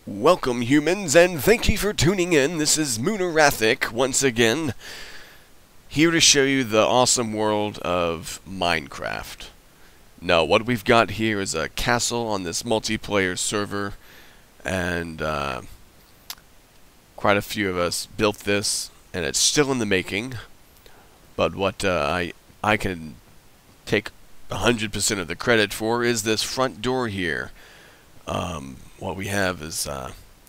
Welcome, humans, and thank you for tuning in. This is Moonawrathic once again, here to show you the awesome world of Minecraft. Now, what we've got here is a castle on this multiplayer server, and quite a few of us built this, and it's still in the making. But what I can take 100% of the credit for is this front door here. What we have is,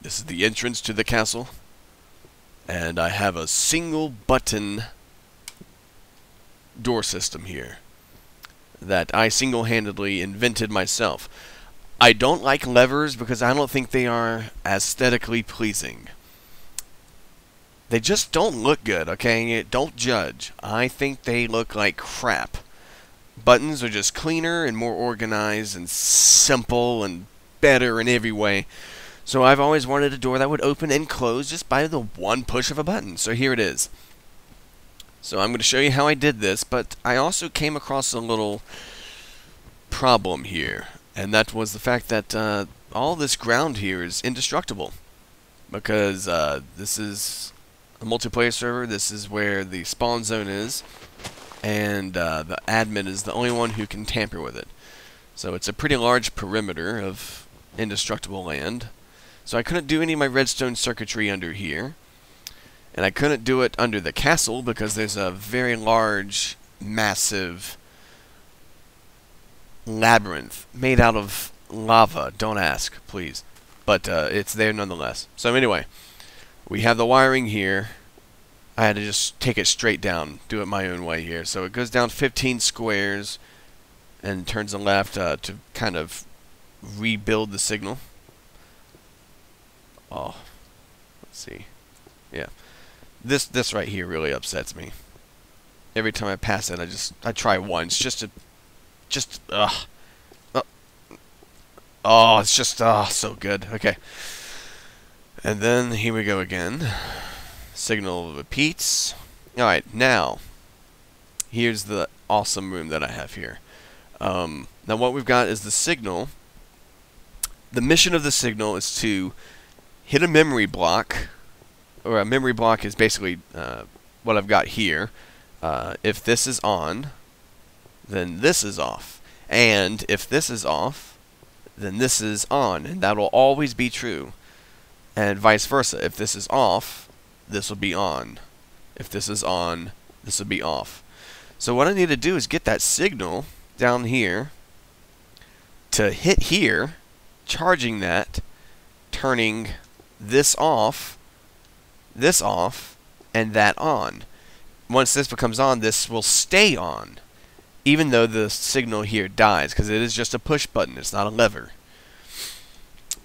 this is the entrance to the castle, and I have a single button door system here that I single-handedly invented myself. I don't like levers because I don't think they are aesthetically pleasing. They just don't look good, okay? Don't judge. I think they look like crap. Buttons are just cleaner and more organized and simple and better in every way. So I've always wanted a door that would open and close just by the one push of a button. So here it is. So I'm going to show you how I did this, but I also came across a little problem here, and that was the fact that all this ground here is indestructible, because this is a multiplayer server. This is where the spawn zone is, and the admin is the only one who can tamper with it. So it's a pretty large perimeter of indestructible land. So I couldn't do any of my redstone circuitry under here, and I couldn't do it under the castle because there's a very large, massive labyrinth made out of lava. Don't ask, please. But it's there nonetheless. So anyway, we have the wiring here. I had to just take it straight down, do it my own way here. So it goes down 15 squares and turns to left to kind of rebuild the signal. Oh, let's see. Yeah, this right here really upsets me. Every time I pass it, I try once just oh, it's just so good. Okay, and then here we go again. Signal repeats. All right, now here's the awesome room that I have here. Now what we've got is the signal. The mission of the signal is to hit a memory block, or a memory block is basically what I've got here. If this is on, then this is off. And if this is off, then this is on. And that will always be true. And vice versa. If this is off, this will be on. If this is on, this will be off. So what I need to do is get that signal down here to hit here, charging that, turning this off, and that on. Once this becomes on, this will stay on, even though the signal here dies, because it is just a push button, it's not a lever.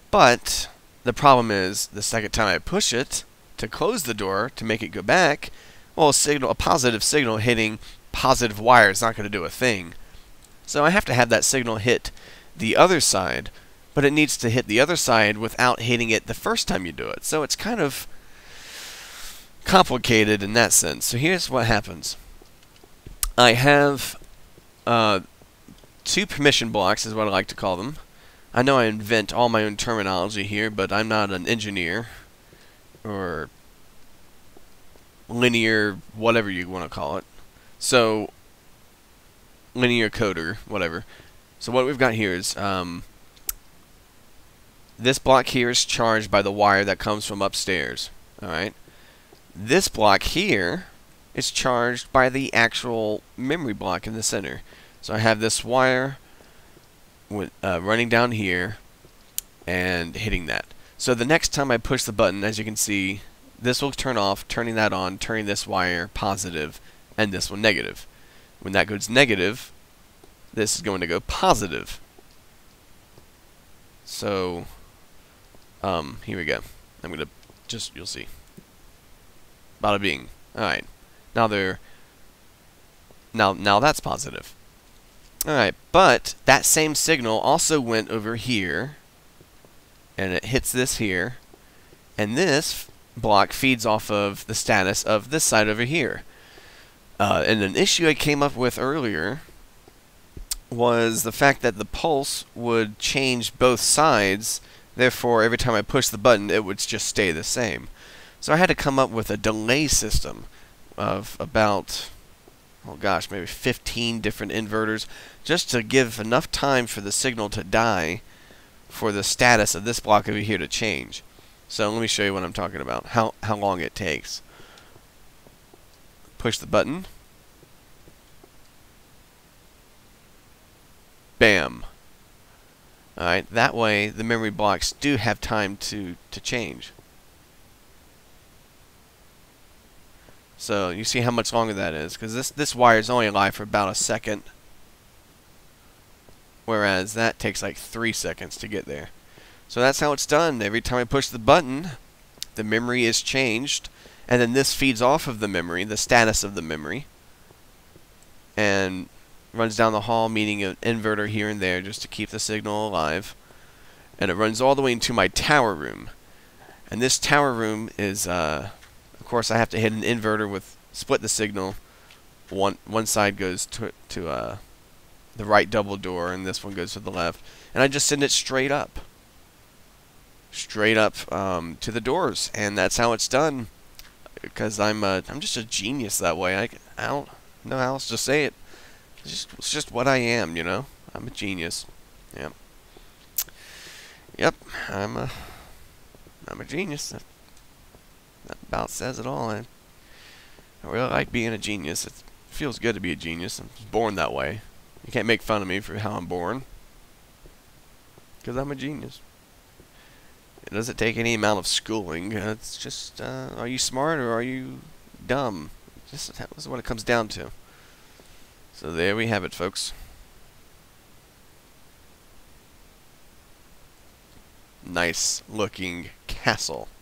But the problem is, the second time I push it to close the door to make it go back, well, a positive signal hitting positive wire is not going to do a thing. So I have to have that signal hit the other side, but it needs to hit the other side without hitting it the first time you do it. So it's kind of complicated in that sense. So here's what happens. I have two permission blocks, is what I like to call them. I know I invent all my own terminology here, but I'm not an engineer or linear, whatever you want to call it. So linear coder, whatever. So what we've got here is this block here is charged by the wire that comes from upstairs. Alright. This block here is charged by the actual memory block in the center. So I have this wire running down here and hitting that. So the next time I push the button, as you can see, this will turn off, turning that on, turning this wire positive, and this one negative. When that goes negative, this is going to go positive. So here we go. I'm gonna you'll see. Bada bing. Alright. Now now that's positive. Alright, but that same signal also went over here, and it hits this here, and this block feeds off of the status of this side over here. And an issue I came up with earlier was the fact that the pulse would change both sides Therefore, every time I push the button, it would just stay the same. So I had to come up with a delay system of about, oh gosh, maybe 15 different inverters, just to give enough time for the signal to die for the status of this block over here to change. So let me show you what I'm talking about, how long it takes. Push the button. Bam. Alright, that way the memory blocks do have time to change. So you see how much longer that is, because this wire is only alive for about a second, whereas that takes like 3 seconds to get there. So that's how it's done. Every time I push the button, the memory is changed, and then this feeds off of the memory, the status of the memory, and runs down the hall, meaning an inverter here and there just to keep the signal alive. And it runs all the way into my tower room. And this tower room is, of course, I have to hit an inverter with split the signal. One side goes to the right double door, and this one goes to the left. And I just send it straight up to the doors, and that's how it's done. Because I'm just a genius that way. I don't know how else to say it. It's just what I am, you know. I'm a genius. Yeah. Yep. I'm a genius. That about says it all. I really like being a genius. It feels good to be a genius. I'm born that way. You can't make fun of me for how I'm born, because I'm a genius. It doesn't take any amount of schooling. It's just, are you smart or are you dumb? That's what it comes down to. So there we have it, folks. Nice looking castle.